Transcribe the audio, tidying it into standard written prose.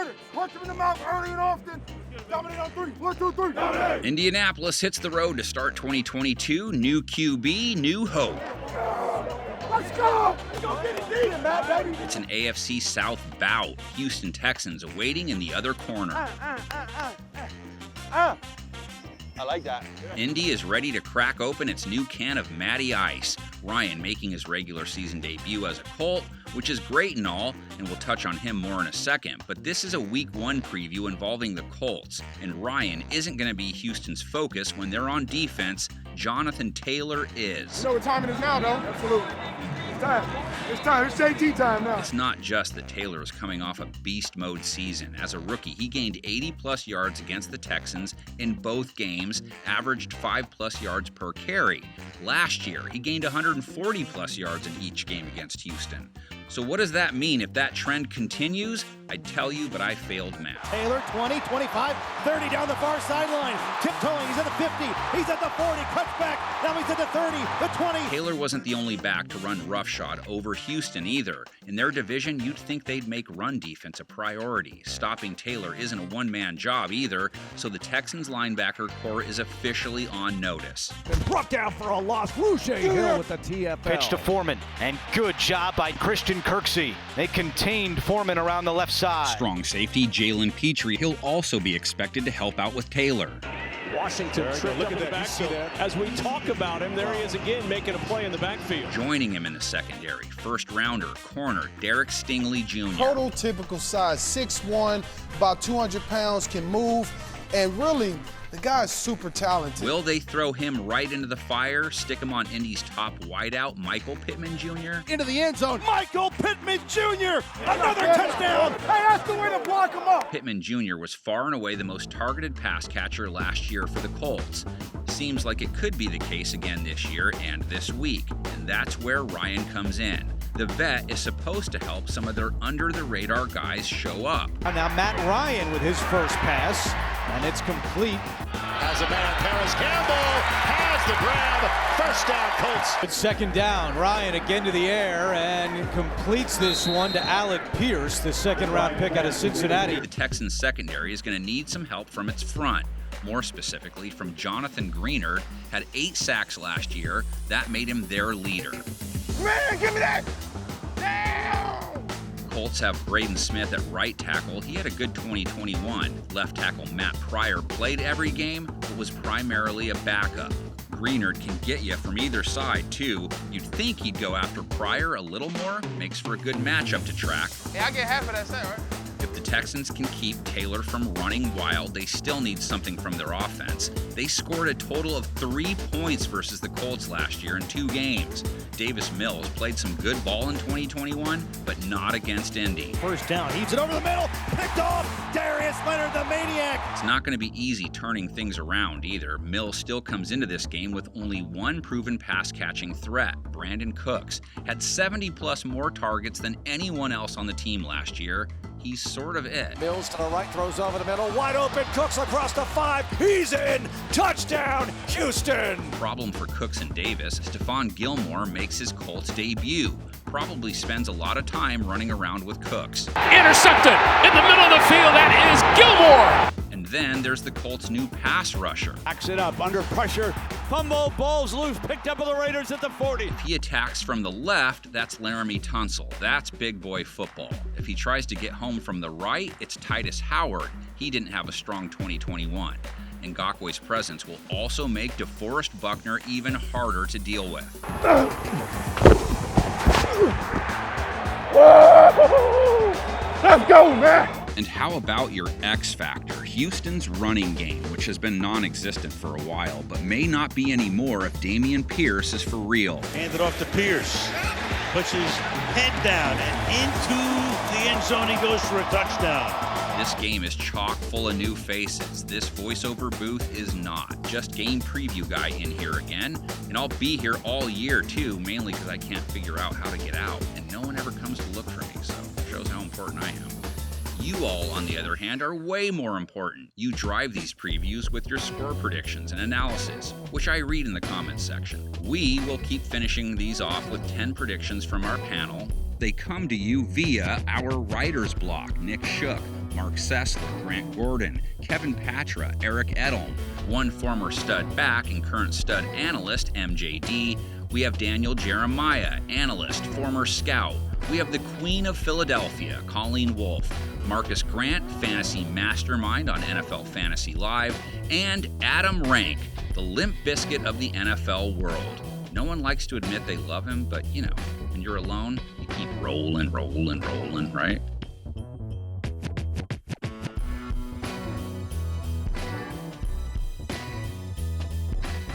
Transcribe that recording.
it. Punch him in the mouth early and often. Dominate on 3. 1, 2, 3. Dominate. Indianapolis hits the road to start 2022. New QB, new hope. Let's go! Let's go get it deep, man, baby. It's an AFC South bout. Houston Texans awaiting in the other corner. I like that. Indy is ready to crack open its new can of Matty Ice. Ryan making his regular season debut as a Colt, which is great and all, and we'll touch on him more in a second, but this is a Week 1 preview involving the Colts, and Ryan isn't going to be Houston's focus when they're on defense. Jonathan Taylor is. You know what time it is now, though? Absolutely. It's time. It's time. It's JT time now. It's not just that Taylor is coming off a beast mode season. As a rookie, he gained 80-plus yards against the Texans in both games, averaged 5-plus yards per carry. Last year, he gained 140-plus yards in each game against Houston. So what does that mean if that trend continues? I'd tell you, but I failed math. Taylor, 20, 25, 30 down the far sideline. Tiptoeing, he's at the 50, he's at the 40, cuts back, now he's at the 30, the 20. Taylor wasn't the only back to run roughshod over Houston either. In their division, you'd think they'd make run defense a priority. Stopping Taylor isn't a one-man job either, so the Texans linebacker core is officially on notice. And brought down for a loss, Rouge Hill with the TFL. Pitch to Foreman, and good job by Christian Kirksey. They contained Foreman around the left side. Strong safety Jalen Petrie. He'll also be expected to help out with Taylor. Washington tripped up in the backfield. As we talk about him, there he is again making a play in the backfield. Joining him in the secondary, first-rounder, corner Derek Stingley Jr. Total typical size, 6'1", about 200 pounds, can move, and really, the guy is super talented. Will they throw him right into the fire, stick him on Indy's top wideout, Michael Pittman Jr.? Into the end zone, Michael Pittman Jr., another touchdown. Hey, that's the way to block him up. Pittman Jr. was far and away the most targeted pass catcher last year for the Colts. Seems like it could be the case again this year and this week, and that's where Ryan comes in. The vet is supposed to help some of their under-the-radar guys show up. And now Matt Ryan with his first pass, and it's complete. As a man, Paris Campbell has the grab. First down, Colts. It's second down. Ryan again to the air and completes this one to Alec Pierce, the second-round pick out of Cincinnati. The Texans secondary is going to need some help from its front. More specifically, from Jonathan Greenard, had 8 sacks last year. That made him their leader. Man, give me that. Down. Colts have Braden Smith at right tackle. He had a good 2021. Left tackle Matt Pryor played every game, but was primarily a backup. Greenard can get you from either side, too. You'd think he'd go after Pryor a little more. Makes for a good matchup to track. Yeah, I get half of that set, right? If the Texans can keep Taylor from running wild, they still need something from their offense. They scored a total of 3 points versus the Colts last year in 2 games. Davis Mills played some good ball in 2021, but not against Indy. First down, heaves it over the middle, picked off, Darius Leonard, the maniac. It's not going to be easy turning things around either. Mills still comes into this game with only one proven pass-catching threat. Brandon Cooks had 70-plus more targets than anyone else on the team last year. He's sort of it. Mills to the right, throws over the middle, wide open, Cooks across the 5, he's in, touchdown, Houston! Problem for Cooks and Davis, Stephon Gilmore makes his Colts debut. Probably spends a lot of time running around with Cooks. Intercepted in the middle of the field. That is Gilmore. And then there's the Colts' new pass rusher. Backs it up, under pressure, fumble, ball's loose, picked up by the Raiders at the 40. If he attacks from the left, that's Laramie Tunsil. That's big boy football. If he tries to get home from the right, it's Titus Howard. He didn't have a strong 2021. Ngakwe's presence will also make DeForest Buckner even harder to deal with. Let's go, man. And how about your X factor, Houston's running game, which has been non-existent for a while, but may not be anymore if Dameon Pierce is for real. Hand it off to Pierce. Puts his head down and into the end zone he goes for a touchdown. This game is chock full of new faces. This voiceover booth is not. Just game preview guy in here again. And I'll be here all year too, mainly because I can't figure out how to get out. And no one ever comes to look for me, so it shows how important I am. You all, on the other hand, are way more important. You drive these previews with your score predictions and analysis, which I read in the comments section. We will keep finishing these off with 10 predictions from our panel, they come to you via our writer's block: Nick Shook, Mark Sessler, Grant Gordon, Kevin Patra, Eric Edholm, one former stud back and current stud analyst, MJD. We have Daniel Jeremiah, analyst, former scout. We have the Queen of Philadelphia, Colleen Wolfe, Marcus Grant, fantasy mastermind on NFL Fantasy Live, and Adam Rank, the Limp Bizkit of the NFL world. No one likes to admit they love him, but you know, when you're alone, you keep rolling, right?